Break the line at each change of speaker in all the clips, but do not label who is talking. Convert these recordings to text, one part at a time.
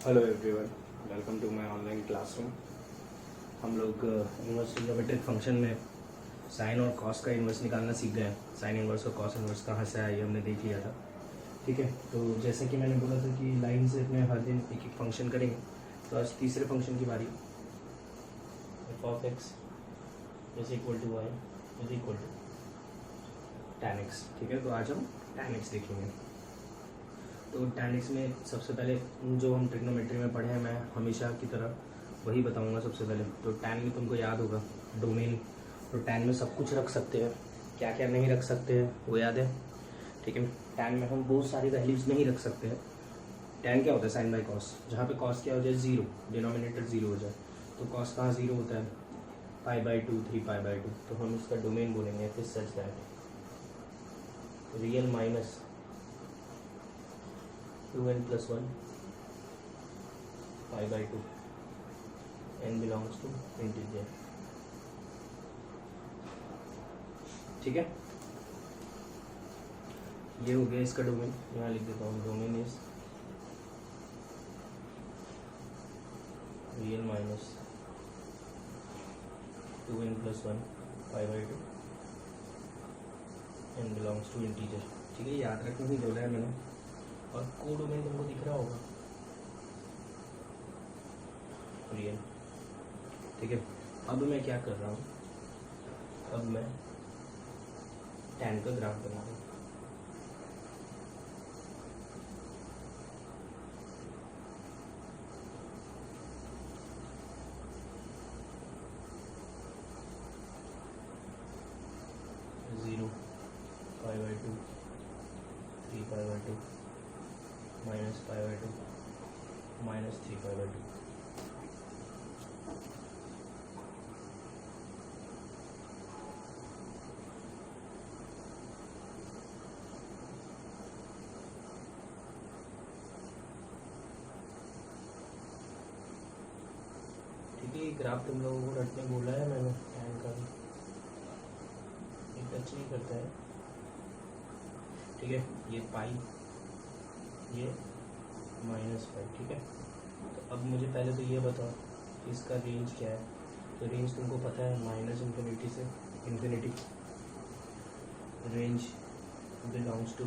Hello everyone, welcome to my online classroom. हम लोग inverse trigonometric function में sine और कॉस का इन्वर्स निकालना सीख गए हैं। साइन इन्वर्स और कॉस इन्वर्स कहाँ से आया ये हमने देख लिया था। ठीक है, तो जैसे कि मैंने बोला था कि लाइन से अपने हर दिन एक एक फंक्शन करेंगे, तो आज तीसरे फंक्शन की बारी। F of x is equal to y is equal to tan x। ठीक है, तो आज हम tan x देखेंगे। तो tan x में सबसे पहले जो हम ट्रिग्नोमेट्री में पढ़े हैं, मैं हमेशा की तरह वही बताऊंगा सबसे पहले। तो tan में तुमको याद होगा डोमेन, तो tan में सब कुछ रख सकते हैं, क्या क्या नहीं रख सकते हैं वो याद है। ठीक है, tan में हम बहुत सारी वैल्यूज नहीं रख सकते हैं। tan क्या होता है? साइन बाई कॉस, जहाँ पे कॉस क्या हो जाए? जीरो, डिनोमिनेटर जीरो हो जाए। तो कॉस कहाँ जीरो होता है? π/2 3π/2। तो हम इसका डोमेन बोलेंगे फिर such that real minus 2n+1 π/2 n belongs to integer. ठीक है, ये हो गया इसका डोमेन। यहाँ लिख देता हूँ, domain is real minus 2n+1 π/2 n belongs to integer. ठीक है, याद रखने ही बोला है मैंने। और को डोमेन तुमको दिख रहा होगा, रियल। ठीक है, अब मैं क्या कर रहा हूँ? अब मैं tan का ग्राफ बना रहा हूँ। Zero π/2 3π/2 minus π/2 minus 3π/2। ठीक है, ये ग्राफ तुम लोगों को रटने बोला है मैंने। tan का भी टच नहीं करता है। ठीक है, ये पाई, ये माइनस पाई। ठीक है, तो अब मुझे पहले तो ये बताओ इसका रेंज क्या है। तो रेंज तुमको पता है, माइनस इन्फिनिटी से infinity. Range belongs to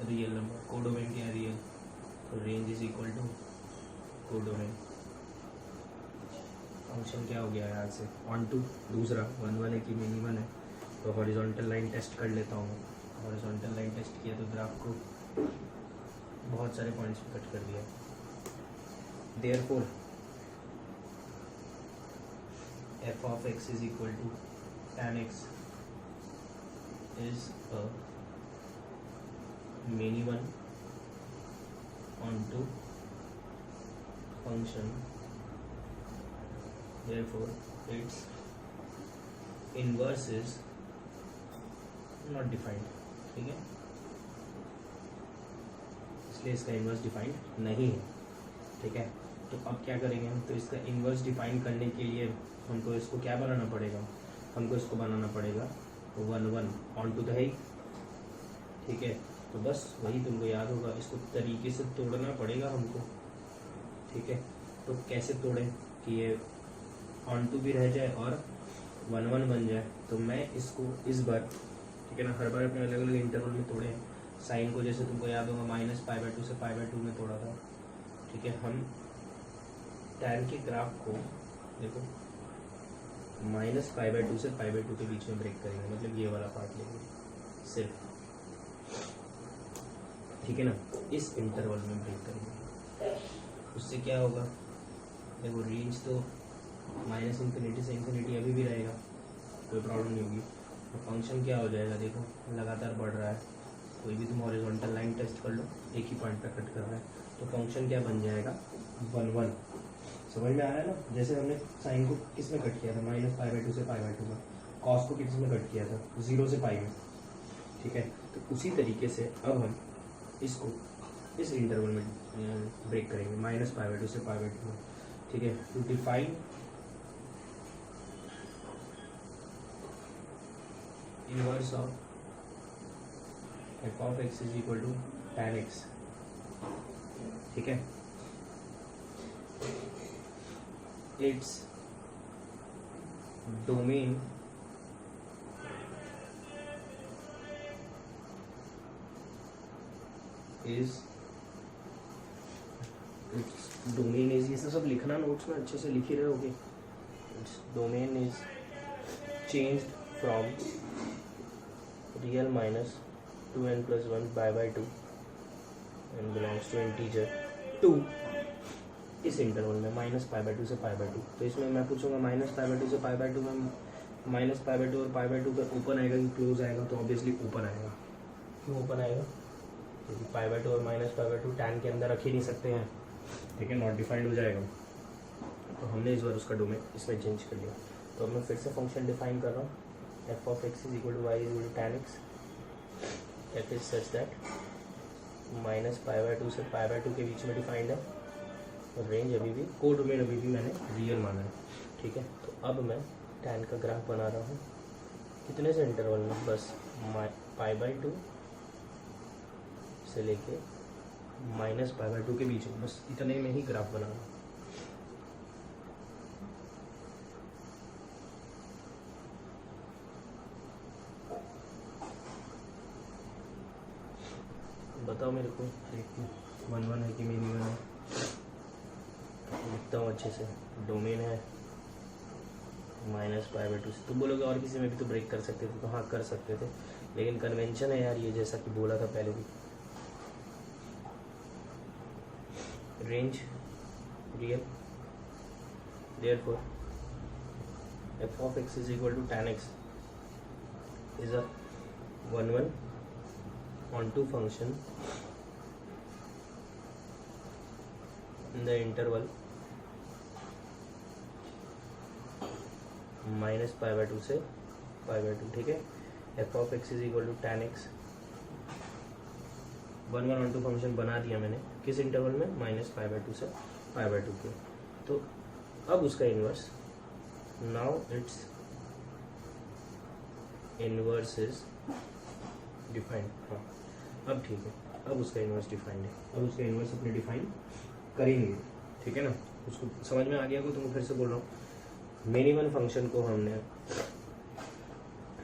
real number. Codomain क्या है? रियल। तो range is equal to codomain. Function क्या हो गया यहाँ से? ऑन टू दूसरा 1 है कि मिनिमम है। तो हॉरिजॉन्टल लाइन टेस्ट कर लेता हूँ। हॉरिजॉन्टल लाइन टेस्ट किया तो ग्राफ को बहुत सारे पॉइंट्स पे कट कर दिया। Therefore f of x is equal to tan x is a minimum onto function, therefore its inverse is not defined। ठीक है, इसलिए इसका इन्वर्स डिफाइंड नहीं है। ठीक है, तो अब क्या करेंगे हम? तो इसका इन्वर्स डिफाइन करने के लिए हमको इसको क्या बनाना पड़ेगा? हमको इसको बनाना पड़ेगा 1 ऑन टू द है। ठीक है, तो बस वही तुमको याद होगा, इसको तरीके से तोड़ना पड़ेगा हमको। ठीक है, तो कैसे तोड़ें कि ये ऑन टू भी रह जाए और 1 बन जाए? तो मैं इसको इस बार, ठीक है ना, हर बार अपने अलग अलग इंटरवल में तोड़े। साइन को जैसे तुमको याद होगा माइनस π/2 से π/2 में तोड़ा था। ठीक है, हम tan के ग्राफ को देखो माइनस π/2 से π/2 के बीच में ब्रेक करेंगे, मतलब ये वाला पार्ट लेंगे सिर्फ। ठीक है ना, इस इंटरवल में ब्रेक करेंगे। उससे क्या होगा? देखो रेंज तो माइनस इन्फिनिटी से इन्फिनिटी अभी भी रहेगा, कोई प्रॉब्लम नहीं होगी। तो फंक्शन क्या हो जाएगा? देखो लगातार बढ़ रहा है। कोई भी तुम हॉरिजॉन्टल लाइन टेस्ट कर लो, एक ही पॉइंट पर कट कर रहा है। तो फंक्शन क्या बन जाएगा? 1 समझ में आ रहा है ना? जैसे हमने साइन को किस में कट किया था? माइनस π/2 से π/2 में। कॉस को किस में कट किया था? 0 से पाई में। ठीक है, तो उसी तरीके से अब हम इसको इस इंटरवल में ब्रेक करेंगे, माइनस π/2 से π/2 में। ठीक है, to define inverse of f of x is equal to tan x। ठीक है, its domain is ये सब लिखना नोट्स में अच्छे से लिख ही रहे होगे. Its domain is changed from real minus 2n plus 1 pi by 2 and belongs to integer 2 इस इंटरवल में माइनस पाई बाई 2 से पाई बाई 2. तो इसमें मैं पूछूंगा माइनस पाई बाई 2 से पाई बाई 2 में माइनस पाई बाई 2 और पाई बाई 2 का ओपन आएगा कि क्लोज आएगा. तो ऑब्वियसली ओपन आएगा. क्यों ओपन आएगा? क्योंकि पाई बाई 2 और माइनस पाई बाई 2 टैन के अंदर रख ही नहीं सकते हैं. ठीक है, नॉट डिफाइंड हो जाएगा. तो हमने इस बार उसका डोमेन इसमें चेंज कर लिया. तो अब मैं फिर से फंक्शन डिफाइन कर रहा हूँ. F of x is equal to y is equal to tan x. F is such that minus pi by 2 से पाई बाई 2 के बीच में डिफाइंड है. और रेंज अभी भी को डोमेन अभी भी मैंने रियल माना है. ठीक है, तो अब मैं टैन का ग्राफ बना रहा हूँ. कितने से इंटरवल में? बस पाई बाई 2 से लेके माइनस पाई बाई 2 के बीच में, बस इतने में ही ग्राफ बना रहा हूँ. बताओ मेरे को 1 1 है कि मेरी 1 है. लिखता हूँ अच्छे से. डोमेन है माइनस पाई बाई 2 से. तो बोलोगे और किसी में भी तो ब्रेक कर सकते थे. तो हाँ कर सकते थे, लेकिन कन्वेंशन है यार ये, जैसा कि बोला था पहले भी. Range real, therefore f of x is equal to tan x is a 1 onto function in the interval minus pi by 2 से पाई बाई 2. ठीक है, f of x is equal to tan x. 1 onto function बना दिया मैंने. किस interval में? Minus pi by 2 से pi by 2 के. तो अब उसका inverse, now it's inverse is defined. हाँ अब ठीक है, अब उसका इन्वर्स डिफाइंड है. अब उसका इन्वर्स अपने डिफाइन करेंगे. ठीक है ना, उसको समझ में आ गया को? तुमको फिर से बोल रहा हूँ. मिनिमम फंक्शन को हमने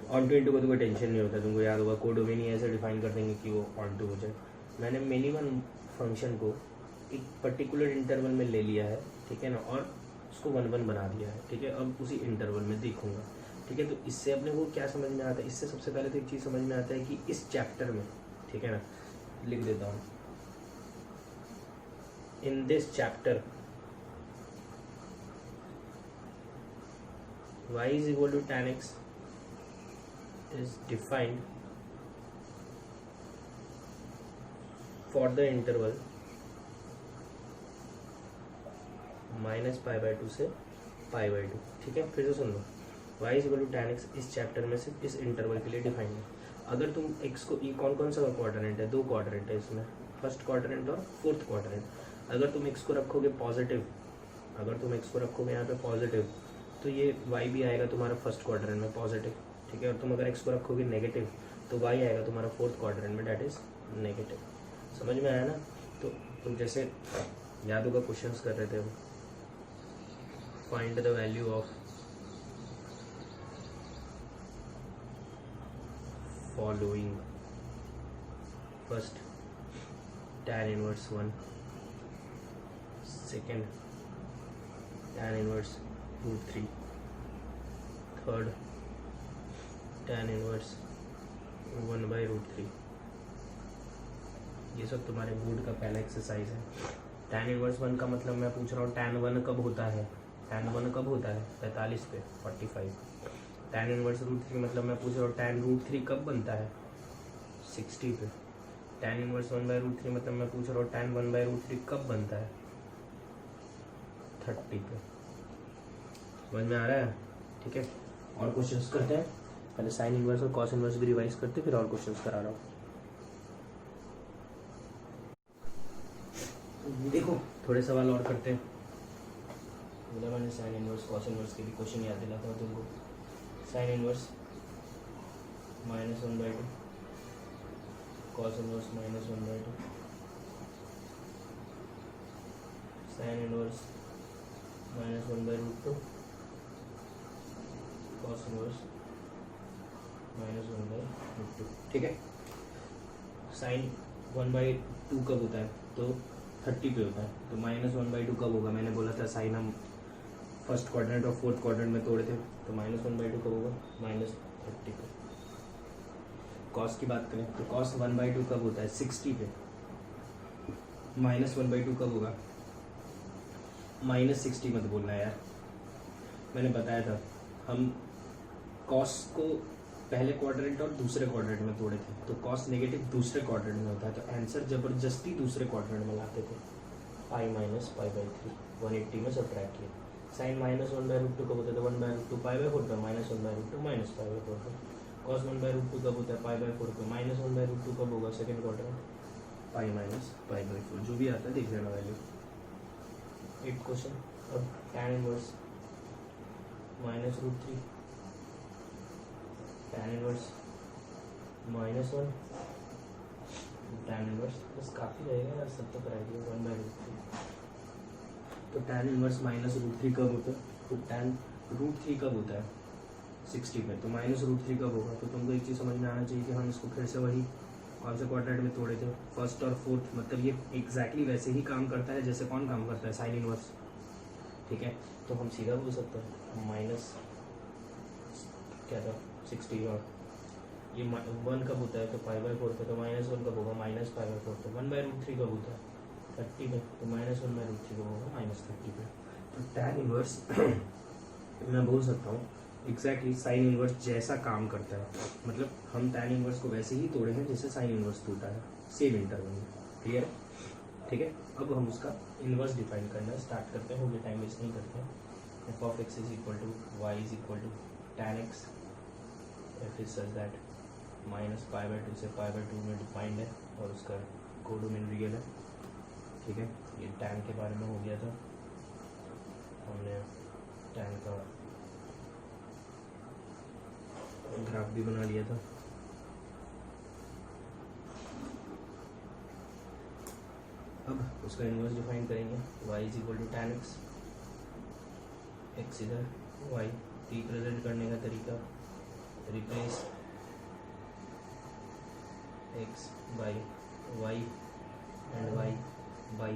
ऑन टू इंटू को तो कोई टेंशन नहीं होता. तुमको याद होगा कोडोमेन ही ऐसे डिफाइन कर देंगे कि वो ऑन टू हो जाए. मैंने मिनिमम फंक्शन को एक पर्टिकुलर इंटरवल में ले लिया है. ठीक है ना, और उसको 1 1 बना दिया है. ठीक है, अब उसी इंटरवल में देखूंगा. ठीक है, तो इससे अपने को क्या समझ में आता है? इससे सबसे पहले तो एक चीज़ समझ में आता है कि इस चैप्टर में, ठीक है ना, लिख देता हूँ. In this chapter y is equal to tan x is defined for the interval minus pi by 2 से पाई बाई 2. ठीक है, फिर से सुन लो. y is equal to tan x इस चैप्टर में सिर्फ इस इंटरवल के लिए डिफाइंड है. अगर तुम x को, ये कौन कौन सा क्वाड्रेंट है? 2 क्वाड्रेंट है इसमें, फर्स्ट क्वाड्रेंट और फोर्थ क्वाड्रेंट. अगर तुम x को रखोगे पॉजिटिव, अगर तुम x को रखोगे यहाँ पे पॉजिटिव, तो ये y भी आएगा तुम्हारा फर्स्ट क्वाड्रेंट में पॉजिटिव. ठीक है, और तुम अगर x को रखोगे नेगेटिव, तो y आएगा तुम्हारा फोर्थ क्वाड्रेंट में, डेट इज नेगेटिव. समझ में आया ना? तो तुम जैसे याद होगा क्वेश्चंस कर रहे थे हम, find the value of following. First tan inverse 1, second tan inverse √3, third tan inverse 1/√3. ये सब तुम्हारे बोर्ड का पहला एक्सरसाइज है. tan इनवर्स 1 का मतलब मैं पूछ रहा हूँ tan 1 कब होता है? tan 1 कब होता है? 45 पे, 45. tan इनवर्स √3 मतलब मैं पूछ रहा हूँ tan √3 कब बनता है? 60 पे. tan इनवर्स 1/√3 मतलब मैं पूछ रहा हूँ tan 1/√3 कब बनता है? 30 पे. समझ में आ रहा है? ठीक है, और क्वेश्चंस करते हैं. पहले साइन इनवर्स और कॉस इनवर्स भी रिवाइज करते, फिर और क्वेश्चंस करा रहा हूँ. देखो थोड़े सवाल और करते हैं. बोला मैंने साइन इनवर्स कॉस इनवर्स के भी क्वेश्चन याद दिलाता हूँ तुमको. Sine inverse -1/2, cos inverse -1/2, sine inverse -1/√2 cos inverse -1/√2। ठीक है, साइन 1/2 कब होता है? तो 30 पे होता है। तो -1/2 कब होगा? मैंने बोला था साइन हम फर्स्ट क्वाड्रेंट और फोर्थ क्वाड्रेंट में तोड़े थे, तो -1/2 कब होगा? -30 पे। कॉस की बात करें तो कॉस 1/2 कब होता है? 60 पे। -1/2 कब होगा? -60 मत बोलना यार, मैंने बताया था हम कॉस को पहले क्वाड्रेंट और दूसरे क्वाड्रेंट में तोड़े थे, तो कॉस नेगेटिव दूसरे क्वाड्रेंट में होता है, तो आंसर जबरदस्ती दूसरे क्वाड्रेंट में लाते थे। पाई माइनस पाई बाई 3 180 में सब्ट्रैक्ट किया। साइन -1/√2 कब होता है? तो 1/√2 पाई/4 पे, -1/√2 माइनस पाई/4 पे। कॉस 1/√2 कब होता है? पाई/4 पे। -1/√2 कब होगा? सेकेंड क्वाड्रेंट, पाई माइनस पाई/4, जो भी आता है देख लेना वैल्यू। 8 क्वेश्चन। अब tan inverse -√3 tan inverse -1 tan inverse बस काफ़ी रहेगा यार, सब तो कराइए 1/√3। तो tan इनवर्स -√3 कब होता है? तो tan √3 कब होता है? 60 पे। तो -√3 कब होगा? तो तुमको एक चीज़ समझ में आना चाहिए कि हम इसको फिर से वही कौन से क्वाड्रेंट में तोड़े थे, फर्स्ट और फोर्थ, मतलब ये एग्जैक्टली वैसे ही काम करता है जैसे कौन काम करता है? Sine inverse. ठीक है, तो हम सीधा बोल सकते हैं माइनस क्या था 60, और ये 1 कब होता है? तो पाई/4 पे। तो -1 कब होगा? -पाई/4 पे। 1/√3 कब होता है? 30 पे। तो -1/√3 कब होगा? -30 पे। तो tan इनवर्स मैं बोल सकता हूँ एग्जैक्टली साइन इनवर्स जैसा काम करता है, मतलब हम tan इनवर्स को वैसे ही तोड़े हैं जैसे साइन इनवर्स टूटा है, सेम इंटरवल में। क्लियर? ठीक है, अब हम उसका इनवर्स डिफाइन करना स्टार्ट करते हैं, मुझे टाइम वेस्ट नहीं करते हैं। f(x) = y = tan x, f is such that -पाई/2 से पाई/2 में डिफाइंड है और उसका कोडोमेन रियल है। ठीक है, ये tan के बारे में हो गया था, हमने tan का ग्राफ भी बना लिया था। अब उसका इनवर्स डिफाइन करेंगे, y = tan x, x इधर y, रिप्रेजेंट करने का तरीका replace x by y and y by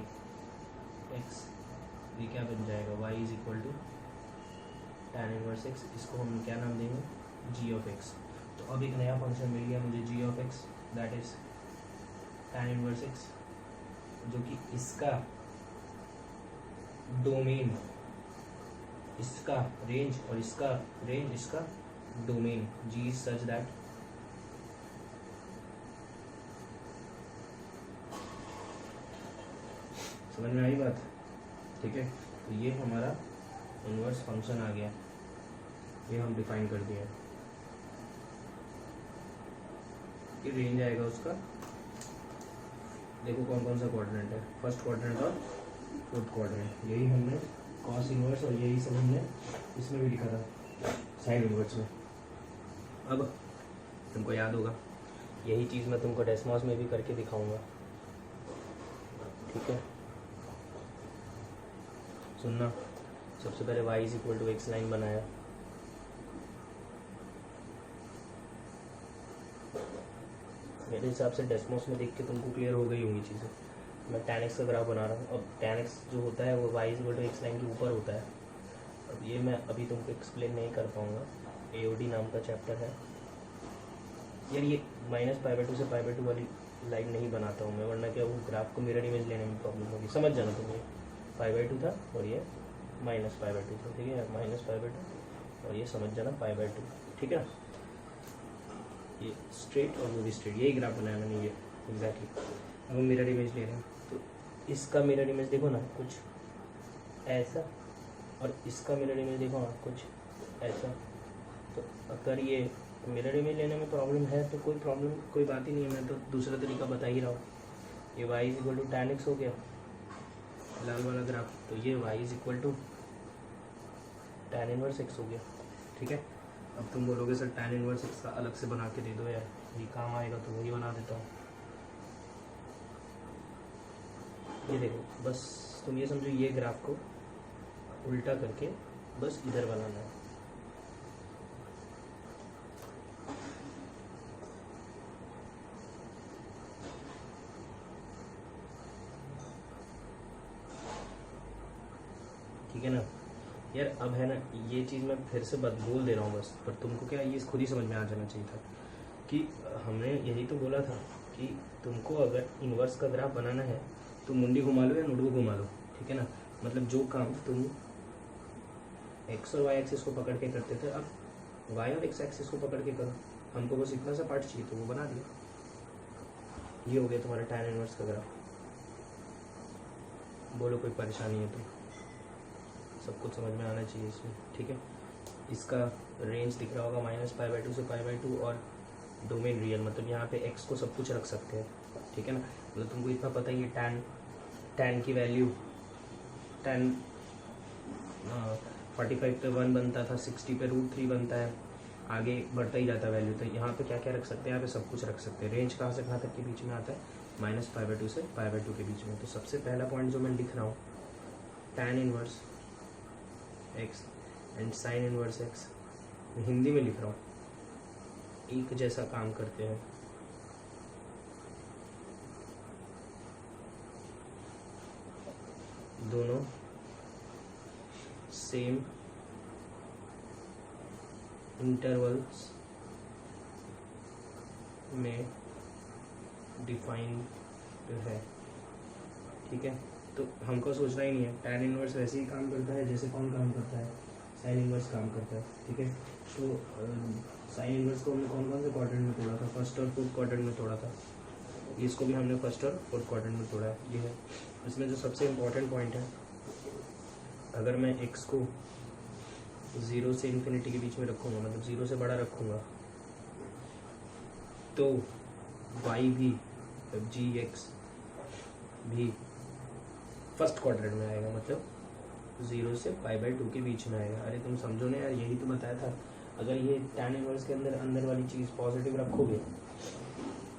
x, ये क्या बन जाएगा? y = tan इनवर्स x, इसको हम क्या नाम देंगे? g(x). तो अब एक नया फंक्शन मिल गया मुझे g(x), that is tan inverse x, जो कि इसका डोमेन, इसका रेंज और इसका रेंज, इसका domain g is such that समझ में आई बात? ठीक है, तो ये हमारा इनवर्स फंक्शन आ गया, ये हम डिफाइन कर दिए। ये रेंज आएगा उसका, देखो कौन कौन सा क्वाड्रेंट है, फर्स्ट क्वाड्रेंट और फोर्थ क्वाड्रेंट, यही हमने कॉस इनवर्स और यही सब हमने इसमें भी लिखा था साइन इनवर्स में। अब तुमको याद होगा यही चीज़ मैं तुमको डेस्मॉस में भी करके दिखाऊंगा। ठीक है, सुनना, सबसे पहले y = x लाइन बनाया, मेरे हिसाब से डेस्मोस में देख के तुमको क्लियर हो गई होंगी चीज़ें। मैं tan x का ग्राफ बना रहा हूँ। अब tan x जो होता है वो y = x लाइन के ऊपर होता है। अब ये मैं अभी तुमको एक्सप्लेन नहीं कर पाऊँगा, AOD नाम का चैप्टर है यार। ये -पाई/2 से पाई/2 वाली लाइन नहीं बनाता हूँ मैं, वरना क्या वो ग्राफ को मिरर इमेज लेने में प्रॉब्लम होगी। समझ जाना तुम, ये पाई/2 था और ये -पाई/2 था। ठीक है, -पाई/2 और ये समझ जाना पाई/2। ठीक है, ये स्ट्रेट और वो भी स्ट्रेट, यही ग्राफ बनाना नहीं है एग्जैक्टली। अब हम मिरर इमेज ले रहे हैं, तो इसका मिरर इमेज देखो ना कुछ ऐसा, और इसका मिरर इमेज देखो ना कुछ ऐसा। तो अगर ये मिरर इमेज लेने में प्रॉब्लम है तो कोई बात ही नहीं है, मैं तो दूसरा तरीका बता ही रहा हूँ। ये y = tan x हो गया लाल वाला ग्राफ, तो ये y = tan इनवर्स x हो गया। ठीक है, अब तुम बोलोगे सर tan इनवर्स x का अलग से बना के दे दो यार, ये काम आएगा, तो वही बना देता हूँ। ये देखो, बस तुम ये समझो, ये ग्राफ को उल्टा करके बस इधर बनाना है। ठीक है ना यार। अब है ना ये चीज़ मैं फिर से बोल दे रहा हूँ बस, पर तुमको क्या ये खुद ही समझ में आ जाना चाहिए था कि हमने यही तो बोला था कि तुमको अगर इन्वर्स का ग्राफ बनाना है तो मुंडी घुमा लो या नोटबुक घुमा लो। ठीक है ना, मतलब जो काम तुम एक्स और वाई एक्सिस को पकड़ के करते थे, अब वाई और एक्स एक्सिस को पकड़ के करो। हमको बस इतना सा पार्ट चाहिए तो वो बना दिया। ये हो गया तुम्हारा tan इनवर्स का ग्राफ। बोलो कोई परेशानी है तो, सब कुछ समझ में आना चाहिए इसमें। ठीक है, इसका रेंज दिख रहा होगा -π/2 से π/2 और डोमेन रियल, मतलब यहाँ पे x को सब कुछ रख सकते हैं। ठीक है ना, मतलब तुमको इतना पता ही है tan की वैल्यू tan 45 पे 1 बनता था, 60 पे √3 बनता है, आगे बढ़ता ही जाता है वैल्यू। तो यहाँ पे क्या क्या रख सकते हैं, यहाँ पे सब कुछ रख सकते हैं। रेंज कहाँ से कहाँ तक के बीच में आता है, -π/2 से π/2 के बीच में। तो सबसे पहला पॉइंट जो मैं लिख रहा हूँ, tan inverse x and sin inverse x, Hindi में लिख रहा हूँ, एक जैसा काम करते हैं। दोनों सेम इंटरवल्स में डिफाइंड है। ठीक है, तो हमको सोचना ही नहीं है, tan इनवर्स वैसे ही काम करता है जैसे कौन काम करता है, sin इनवर्स काम करता है। ठीक है, तो sin इनवर्स को हमने कौन कौन से क्वाड्रेंट में तोड़ा था, फर्स्ट और फोर्थ क्वाड्रेंट में तोड़ा था। इसको भी हमने फर्स्ट और फोर्थ क्वाड्रेंट में तोड़ा है। ये है इसमें जो सबसे इम्पोर्टेंट पॉइंट है, अगर मैं x को 0 से इन्फिनिटी के बीच में रखूँगा, मतलब 0 से बड़ा रखूँगा, तो y भी g(x) भी फर्स्ट क्वाड्रेंट में आएगा, मतलब 0 से π/2 के बीच में आएगा। अरे तुम समझो ना यार, यही तो बताया था। अगर ये tan इनवर्स के अंदर वाली चीज़ पॉजिटिव रखोगे,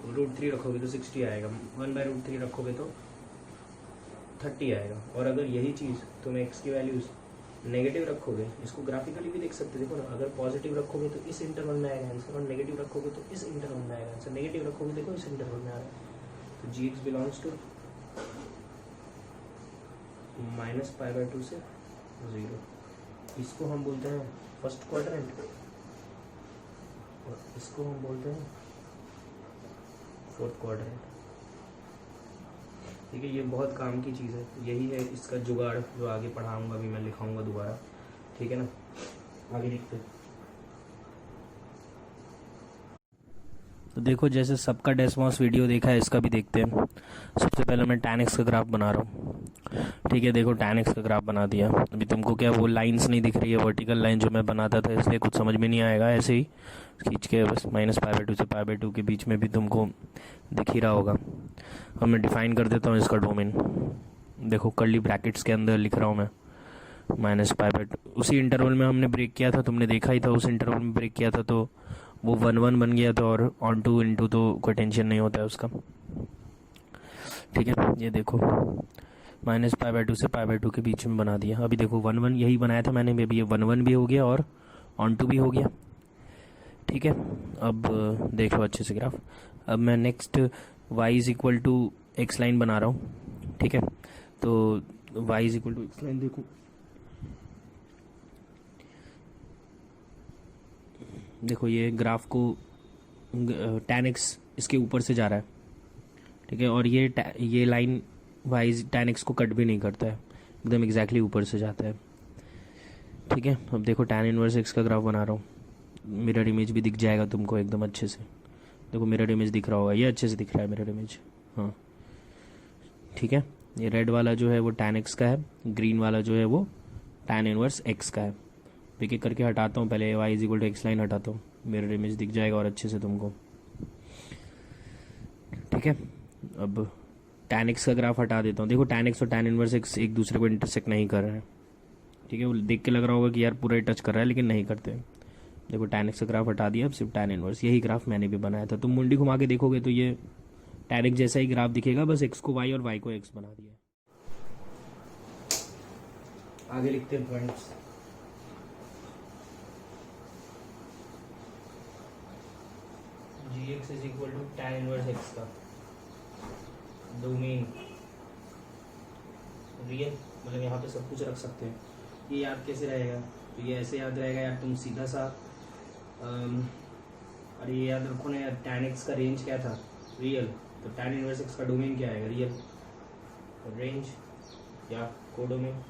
√3 रखोगे तो 60 आएगा, 1/√3 रखोगे तो 30 आएगा। और अगर यही चीज़ तुम x की वैल्यूज़ नेगेटिव रखोगे, इसको ग्राफिकली भी देख सकते, देखो ना, अगर पॉजिटिव रखोगे तो इस इंटरवल में आएगा आंसर, और नेगेटिव रखोगे तो इस इंटरवल में आएगा आंसर। नेगेटिव रखोगे देखो इस इंटरवल में आ रहा है, तो gx बिलोंग्स टू -π/2 से 0। इसको हम बोलते हैं फर्स्ट क्वाड्रेंट और इसको हम बोलते हैं फोर्थ क्वाड्रेंट। ठीक है, ये बहुत काम की चीज़ है, यही है इसका जुगाड़ जो आगे पढ़ाऊंगा भी, मैं लिखाऊंगा दोबारा। ठीक है ना, आगे देखते हैं। तो देखो, जैसे सबका डेस्मॉस वीडियो देखा है, इसका भी देखते हैं। सबसे पहले मैं tan x का ग्राफ बना रहा हूँ। ठीक है, देखो tan x का ग्राफ बना दिया। अभी तुमको क्या वो लाइंस नहीं दिख रही है, वर्टिकल लाइन जो मैं बनाता था, इसलिए कुछ समझ में नहीं आएगा। ऐसे ही खींच के बस -π/2 से π/2 के बीच में भी तुमको दिख ही रहा होगा। अब मैं डिफाइन कर देता हूँ इसका डोमेन। देखो कर्ली ब्रैकेट्स के अंदर लिख रहा हूँ मैं -π/2। उसी इंटरवल में हमने ब्रेक किया था, तुमने देखा ही था, उस इंटरवल में ब्रेक किया था तो वो 1 बन गया था, और ऑन टू इंटू तो कोई टेंशन नहीं होता है उसका। ठीक है, ये देखो -π/2 से π/2 के बीच में बना दिया। अभी देखो 1 यही बनाया था मैंने, अभी ये 1 भी हो गया और ऑन टू भी हो गया। ठीक है, अब देख लो अच्छे से ग्राफ। अब मैं नेक्स्ट y = x लाइन बना रहा हूँ। ठीक है, तो y = x लाइन देखो, देखो ये ग्राफ को tan x इसके ऊपर से जा रहा है। ठीक है, और ये लाइन y tan x को कट भी नहीं करता है, एकदम एग्जैक्टली ऊपर से जाता है। ठीक है, अब देखो tan इनवर्स x का ग्राफ बना रहा हूँ। मिरर इमेज भी दिख जाएगा तुमको एकदम अच्छे से। देखो मिरर इमेज दिख रहा होगा, ये अच्छे से दिख रहा है मिरर इमेज। हाँ ठीक है, ये रेड वाला जो है वो tan x का है, ग्रीन वाला जो है वो tan इनवर्स x का है। एक एक करके हटाता हूँ, पहले y = x लाइन हटाता हूँ, मिरर इमेज दिख जाएगा और अच्छे से तुमको। ठीक है, अब tan x का ग्राफ हटा देता हूँ। देखो tan x और tan इनवर्स x एक दूसरे को इंटरसेक्ट नहीं कर रहे हैं। ठीक है, वो देख के लग रहा होगा कि यार पूरा ही टच कर रहा है, लेकिन नहीं करते। देखो tan x का ग्राफ हटा दिया, अब सिर्फ tan इनवर्स। यही ग्राफ मैंने भी बनाया था, तुम मुंडी घुमा के देखोगे तो ये tan x जैसा ही ग्राफ दिखेगा, बस x को y और y को x बना दिया। आगे लिखते हैं points. gx is equal to tan inverse x का डोमेन रियल, मतलब यहाँ पे सब कुछ रख सकते हैं। ये याद कैसे रहेगा? तो ये ऐसे याद रहेगा यार, तुम सीधा सा अरे ये याद रखो ना यार, tan x का रेंज क्या था? रियल। तो tan इनवर्स x का डोमेन क्या आएगा? रियल। रेंज या कोडोमेन।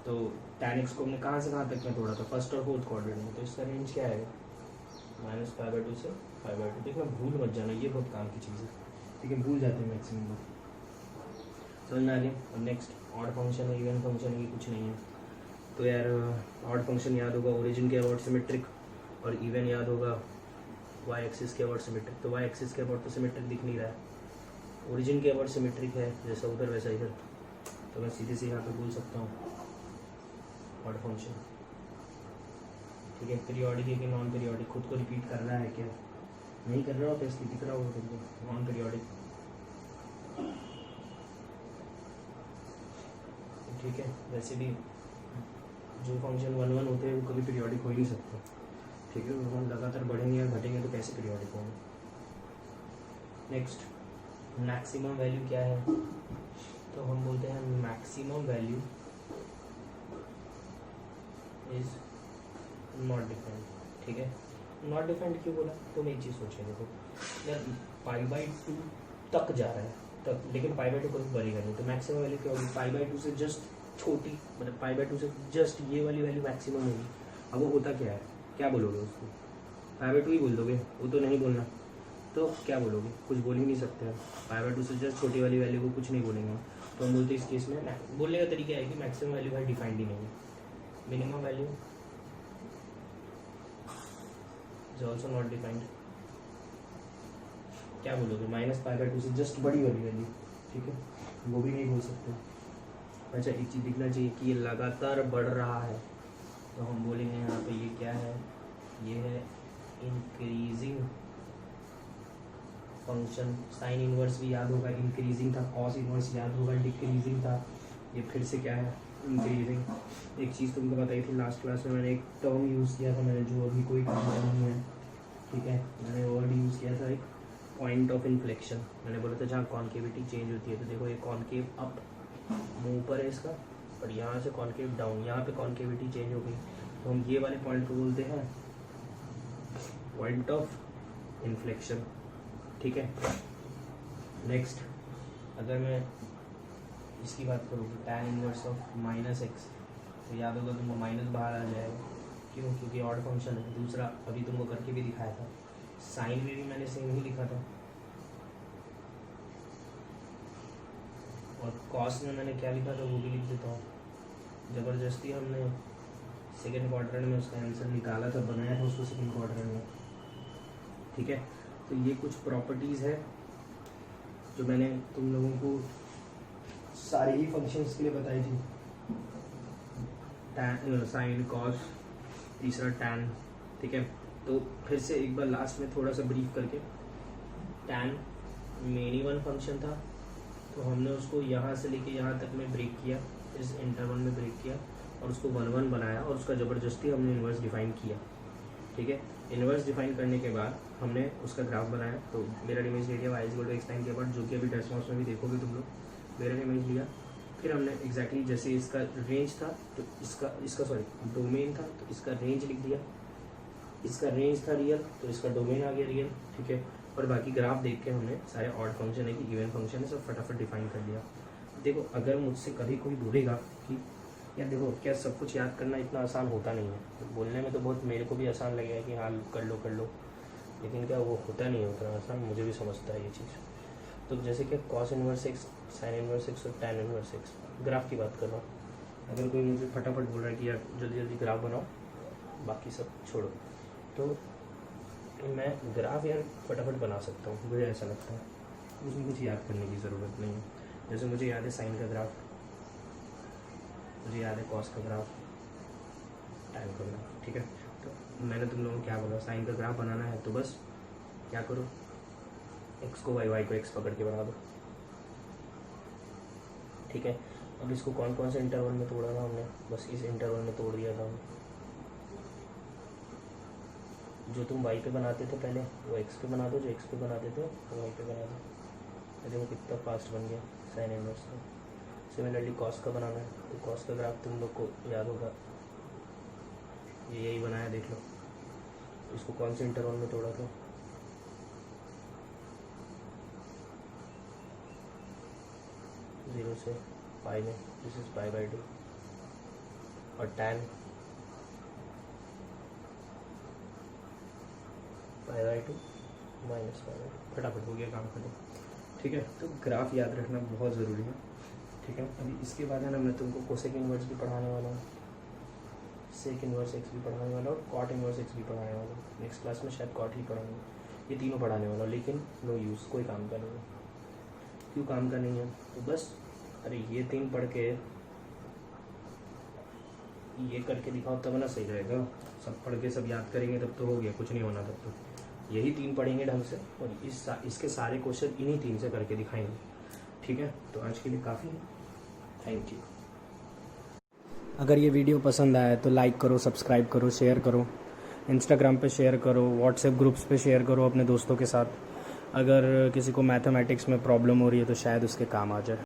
तो tan x को हमने कहाँ से कहाँ तक में तोड़ा था? फर्स्ट और फोर्थ क्वाड्रेंट में। तो इसका रेंज क्या आएगा? -π/2 से π/2। देखना भूल मत जाना, ये बहुत काम की चीज़ है, ठीक है? भूल जाते हैं मैक्सिमम लोग। समझ में आ गया? और नेक्स्ट ऑड फंक्शन है, इवन फंक्शन है, ये कुछ नहीं है। तो यार ऑड फंक्शन याद होगा ओरिजिन के अबाउट सिमेट्रिक, और इवन याद होगा वाई एक्सिस के अबाउट सिमेट्रिक। तो वाई एक्सिस के अबाउट तो सिमेट्रिक दिख नहीं रहा है, ओरिजिन के अबाउट सिमेट्रिक है, जैसा उधर वैसा इधर। तो मैं सीधे से यहाँ पे बोल सकता हूँ ऑड फंक्शन, ठीक है? पीरियोडिक है कि नॉन पीरियोडिक? खुद को रिपीट कर रहा है क्या? नहीं कर रहा हो तो इसलिए दिख रहा होगा तुमको। नॉन पीरियोडिक, ठीक है? वैसे भी जो फंक्शन 1 होते हैं वो कभी पीरियोडिक हो ही नहीं सकते, ठीक है? वो लगातार बढ़ेंगे या घटेंगे तो कैसे पीरियोडिक होंगे? नेक्स्ट मैक्सिमम वैल्यू क्या है? तो हम बोलते हैं maximum value is not defined, ठीक है? नॉट डिफाइंड क्यों बोला? तुम एक चीज़ सोचो, देखो यार π/2 तक जा रहा है तक, लेकिन π/2 कभी बढ़ेगा नहीं। तो मैक्सिमम वैल्यू क्या होगी? π/2 से जस्ट छोटी, मतलब π/2 से जस्ट ये वाली वैल्यू मैक्सिमम होगी। अब वो होता क्या है? क्या बोलोगे उसको? π/2 ही बोल दोगे? वो तो नहीं बोलना, तो क्या बोलोगे? कुछ बोल ही नहीं सकते हैं। π/2 से जस्ट छोटी वाली वैल्यू को कुछ नहीं बोलेंगे। तो हम बोलते हैं इस केस में बोलने का तरीका है कि मैक्सिमम वैल्यू भाई डिफाइंड ही नहीं है। Minimum value is also not defined. क्या बोलोगे? -π/2 से जस्ट बड़ी वाली वैल्यू, ठीक है? वो भी नहीं बोल सकते। अच्छा एक चीज़ दिखना चाहिए कि ये लगातार बढ़ रहा है, तो हम बोलेंगे यहाँ पे ये क्या है? ये है इंक्रीजिंग फंक्शन। साइन इनवर्स भी याद होगा, इंक्रीजिंग था। कॉस इनवर्स याद होगा, डिक्रीजिंग था। ये फिर से क्या है? इंक्रीजिंग। एक चीज़ तुमको बताई थी लास्ट क्लास में, मैंने एक टर्म यूज़ किया था, मैंने जो अभी कोई काम नहीं है, ठीक है? मैंने वर्ड यूज़ किया था एक पॉइंट ऑफ इन्फ्लेक्शन। मैंने बोला था जहाँ कॉन्केविटी चेंज होती है। तो देखो ये कॉन्केव अप मुंह पर है इसका, और यहाँ से कॉन्केव डाउन, यहाँ पे कॉन्केविटी चेंज हो गई। तो हम ये वाले पॉइंट को बोलते हैं पॉइंट ऑफ इन्फ्लेक्शन, ठीक है? नेक्स्ट अगर मैं इसकी बात करूँ तो tan इनवर्स ऑफ -x, तो याद होगा तुमको माइनस बाहर आ जाएगा। क्यों? क्योंकि ऑड फंक्शन है। दूसरा अभी तुमको करके भी दिखाया था, साइन में भी मैंने सेम ही लिखा था, और कॉस में मैंने क्या लिखा था वो भी लिख देता हूँ। ज़बरदस्ती हमने सेकेंड क्वाड्रेंट में उसका आंसर निकाला था, बनाया था उसको सेकेंड क्वाड्रेंट में, ठीक है? तो ये कुछ प्रॉपर्टीज़ है जो मैंने तुम लोगों को सारे ही फंक्शंस के लिए बताई थी। टैन, साइन, कॉस, तीसरा टैन, ठीक है? तो फिर से एक बार लास्ट में थोड़ा सा ब्रीफ करके, टैन मेन इवन फंक्शन था, तो हमने उसको यहाँ से लेके यहाँ तक में ब्रेक किया, इस इंटरवल में ब्रेक किया और उसको 1 बनाया, और उसका ज़बरदस्ती हमने इन्वर्स डिफाइन किया, ठीक है? इन्वर्स डिफाइन करने के बाद हमने उसका ग्राफ बनाया। तो मेरा इमेज ले लिया y=x के बाद, जो कि अभी टेस्ट नोट्स में भी देखोगे तुम लोग। मेरा इमेज लिया, फिर हमने एग्जैक्टली जैसे इसका रेंज था तो इसका सॉरी डोमेन था, तो इसका रेंज लिख दिया। इसका रेंज था रियल, तो इसका डोमेन आ गया रियल, ठीक है? और बाकी ग्राफ देख के हमने सारे ऑड फंक्शन है कि इवन फंक्शन है सब फटाफट डिफाइन कर दिया। देखो अगर मुझसे कभी कोई बोलेगा कि यार देखो क्या सब कुछ याद करना इतना आसान होता नहीं है, तो बोलने में तो बहुत मेरे को भी आसान लगेगा कि हाँ कर लो, लेकिन क्या वो होता नहीं है उतना आसान, मुझे भी समझता है ये चीज़। तो जैसे कि cos inverse x, sine inverse x और टैन इनवर्स x, ग्राफ की बात कर रहा हूँ। अगर कोई मुझे फटाफट बोल रहा है कि यार जल्दी जल्दी ग्राफ बनाओ, बाकी सब छोड़ो, तो मैं ग्राफ यार फटाफट बना सकता हूँ, मुझे ऐसा लगता है। उसमें कुछ याद करने की ज़रूरत नहीं है। जैसे मुझे याद है साइन का ग्राफ, मुझे याद है कॉस का ग्राफ, टैन का ग्राफ, ठीक है? तो मैंने तुम लोगों को क्या बोला, साइन का ग्राफ बनाना है तो बस क्या करो, x को y, y को x पकड़ के बना दो, ठीक है? अब इसको कौन कौन से इंटरवल में तोड़ा था हमने, बस इस इंटरवल में तोड़ दिया था हमने। जो तुम वाई पे बनाते थे पहले वो एक्स पे बना दो, जो एक्स पे बनाते थे वो वाई पे बना दो। देखो कितना फास्ट बन गया साइन इनवर्स का। सिमिलरली कॉस का बनाना है तो कॉस का ग्राफ तुम लोग को याद होगा, ये यही बनाया, देख लो। इसको कौन से इंटरवल में तोड़ा था, 0 से पाई में, दिस इज पाई/2 और tan पाई/2 माइनस पाई/2। फटाफट हो गया काम खत्म, ठीक है। तो ग्राफ याद रखना बहुत ज़रूरी है, ठीक है। अभी इसके बाद है ना मैं तुमको कोसेक इन्वर्स भी पढ़ाने वाला हूँ, सेक इन्वर्स एक्स भी पढ़ाने वाला हूँ, कॉट इन्वर्स एक्स भी पढ़ाने वाला हूँ। नेक्स्ट क्लास में शायद कॉट ही पढ़ाऊँगा, ये तीनों पढ़ाने वाला हूँ, लेकिन नो यूज़, कोई काम का नहीं है। क्यों काम का नहीं है, तो बस अरे ये 3 पढ़ के ये करके दिखाओ तब ना सही रहेगा। सब पढ़ के सब याद करेंगे तब तो हो गया, कुछ नहीं होना तब तो। यही 3 पढ़ेंगे ढंग से और इसके सारे क्वेश्चन इन्हीं 3 से करके दिखाएंगे, ठीक है। तो आज के लिए काफ़ी है, थैंक यू। अगर ये वीडियो पसंद आया तो लाइक करो, सब्सक्राइब करो, शेयर करो, इंस्टाग्राम पे शेयर करो, व्हाट्सएप ग्रुप्स पे शेयर करो अपने दोस्तों के साथ। अगर किसी को मैथमेटिक्स में प्रॉब्लम हो रही है तो शायद उसके काम आ जाए।